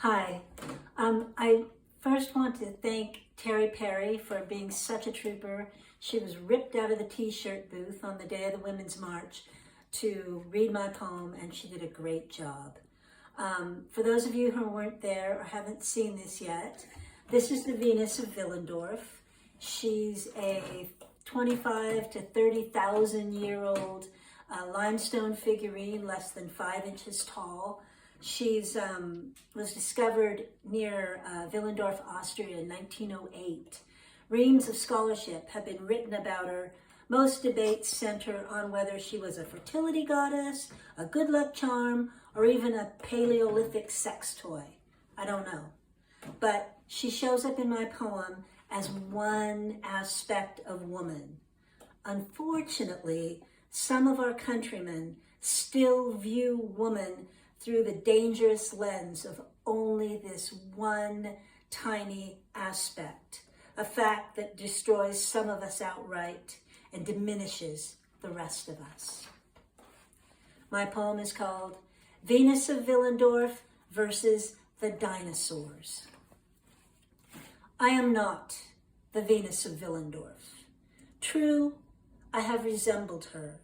Hi. I first want to thank Terry Perry for being such a trooper. She was ripped out of the t-shirt booth on the day of the Women's March to read my poem, and she did a great job. For those of you who weren't there or haven't seen this yet, this is the Venus of Willendorf. She's a 25 to 30,000 year old limestone figurine, less than 5 inches tall. She's was discovered near Willendorf, Austria in 1908. Reams of scholarship have been written about her. Most debates center on whether she was a fertility goddess, a good luck charm, or even a Paleolithic sex toy. I don't know. But she shows up in my poem as one aspect of woman. Unfortunately, some of our countrymen still view woman through the dangerous lens of only this one tiny aspect, a fact that destroys some of us outright and diminishes the rest of us. My poem is called Venus of Willendorf versus the Dinosaurs. I am not the Venus of Willendorf. True, I have resembled her,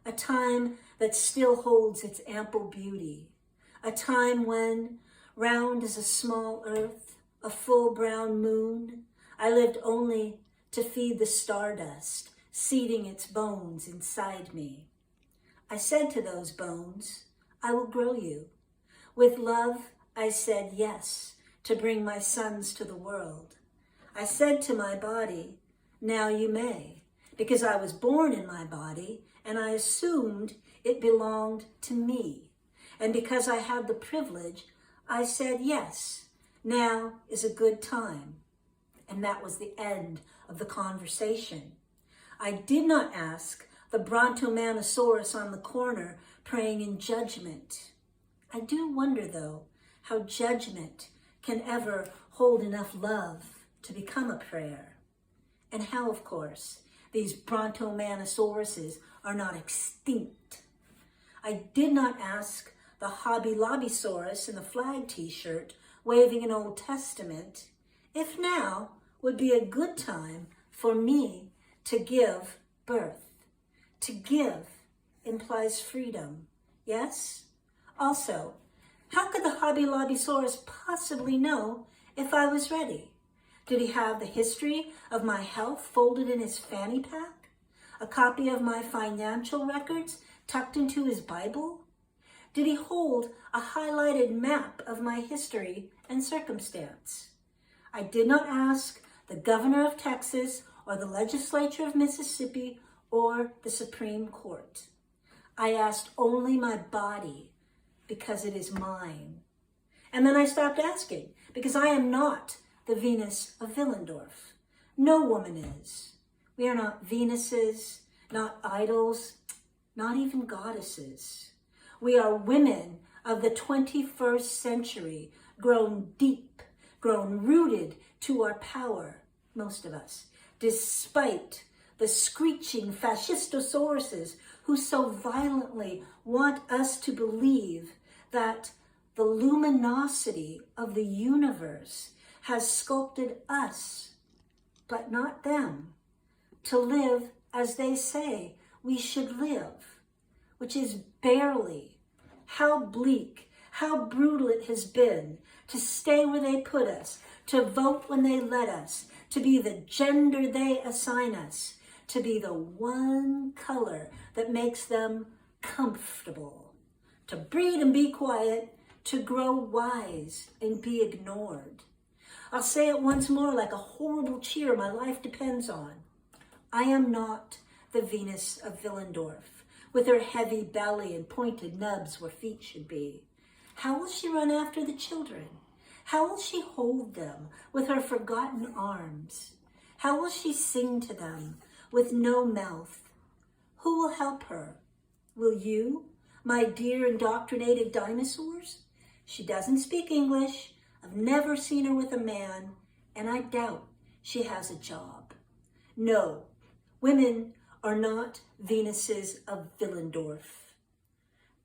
a time that still holds its ample beauty, a time when, round as a small earth, a full brown moon, I lived only to feed the stardust, seeding its bones inside me. I said to those bones, I will grow you. With love, I said yes to bring my sons to the world. I said to my body, now you may, because I was born in my body and I assumed it belonged to me. And because I had the privilege, I said, yes, now is a good time. And that was the end of the conversation. I did not ask the Brontomanosaurus on the corner praying in judgment. I do wonder, though, how judgment can ever hold enough love to become a prayer. And how, of course, these Brontomanosauruses are not extinct. I did not ask the Hobby Lobbysaurus in the flag t-shirt waving an Old Testament if now would be a good time for me to give birth. To give implies freedom, yes? Also, how could the Hobby Lobbysaurus possibly know if I was ready? Did he have the history of my health folded in his fanny pack? A copy of my financial records tucked into his Bible? Did he hold a highlighted map of my history and circumstance? I did not ask the governor of Texas or the legislature of Mississippi or the Supreme Court. I asked only my body because it is mine. And then I stopped asking because I am not the Venus of Willendorf. No woman is. We are not Venuses, not idols, not even goddesses. We are women of the 21st century, grown deep, grown rooted to our power, most of us, despite the screeching fascistosauruses who so violently want us to believe that the luminosity of the universe has sculpted us, but not them, to live as they say we should live, which is barely. How bleak, how brutal it has been to stay where they put us, to vote when they let us, to be the gender they assign us, to be the one color that makes them comfortable, to breed and be quiet, to grow wise and be ignored. I'll say it once more like a horrible cheer my life depends on. I am not the Venus of Willendorf, with her heavy belly and pointed nubs where feet should be. How will she run after the children? How will she hold them with her forgotten arms? How will she sing to them with no mouth? Who will help her? Will you, my dear indoctrinated dinosaurs? She doesn't speak English. I've never seen her with a man, and I doubt she has a job. No, women are not Venuses of Willendorf.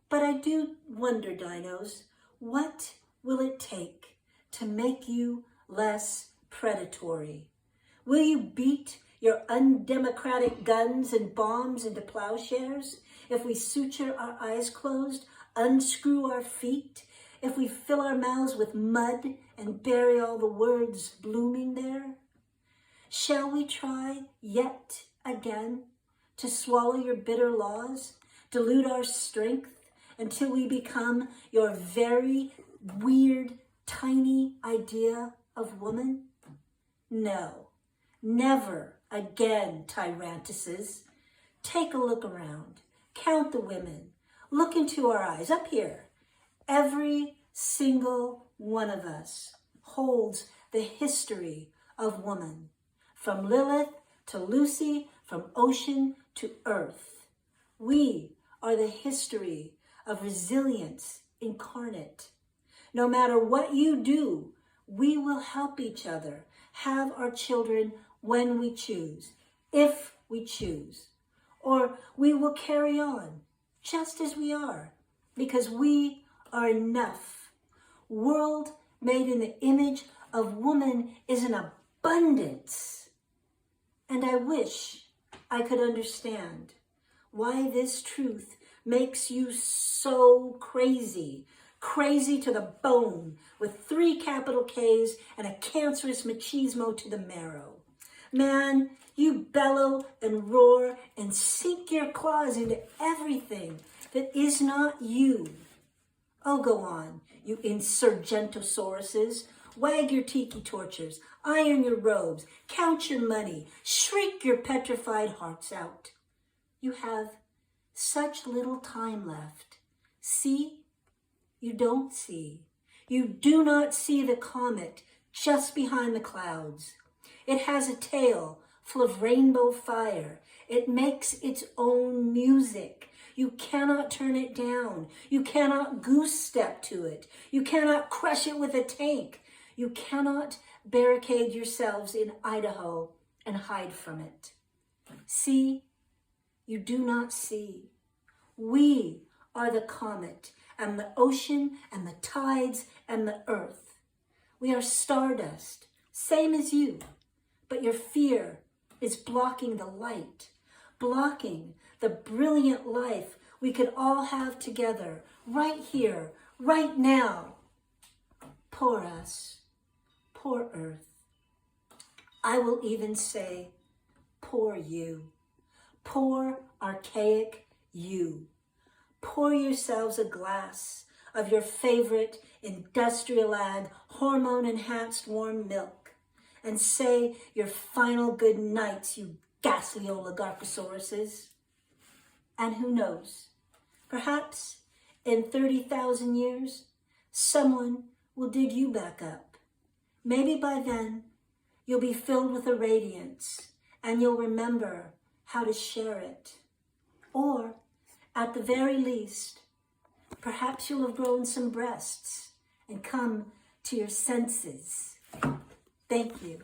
But I do wonder, dinos, what will it take to make you less predatory? Will you beat your undemocratic guns and bombs into plowshares if we suture our eyes closed, unscrew our feet, if we fill our mouths with mud and bury all the words blooming there? Shall we try yet again to swallow your bitter laws, dilute our strength until we become your very weird, tiny idea of woman? No, never again, tyrantuses. Take a look around. Count the women. Look into our eyes, up here. Every single one of us holds the history of woman, from Lilith to Lucy, from ocean to earth. We are the history of resilience incarnate. No matter what you do, we will help each other have our children when we choose, if we choose. Or we will carry on just as we are, because we are enough. World made in the image of woman is an abundance. And I wish I could understand why this truth makes you so crazy, crazy to the bone, with 3 capital K's and a cancerous machismo to the marrow. Man, you bellow and roar and sink your claws into everything that is not you. Oh, go on, you insurgentosauruses. Wag your tiki torches, iron your robes, count your money, shriek your petrified hearts out. You have such little time left. See? You don't see. You do not see the comet just behind the clouds. It has a tail full of rainbow fire. It makes its own music. You cannot turn it down. You cannot goose step to it. You cannot crush it with a tank. You cannot barricade yourselves in Idaho and hide from it. See? You do not see. We are the comet and the ocean and the tides and the earth. We are stardust, same as you, but your fear is blocking the light, blocking the brilliant life we could all have together, right here, right now. Poor us, poor earth. I will even say, poor you, poor archaic you. Pour yourselves a glass of your favorite industrial-ag, hormone-enhanced warm milk and say your final good nights, you ghastly oligarchosauruses. And who knows, perhaps in 30,000 years, someone will dig you back up. Maybe by then, you'll be filled with a radiance and you'll remember how to share it. Or, at the very least, perhaps you'll have grown some breasts and come to your senses. Thank you.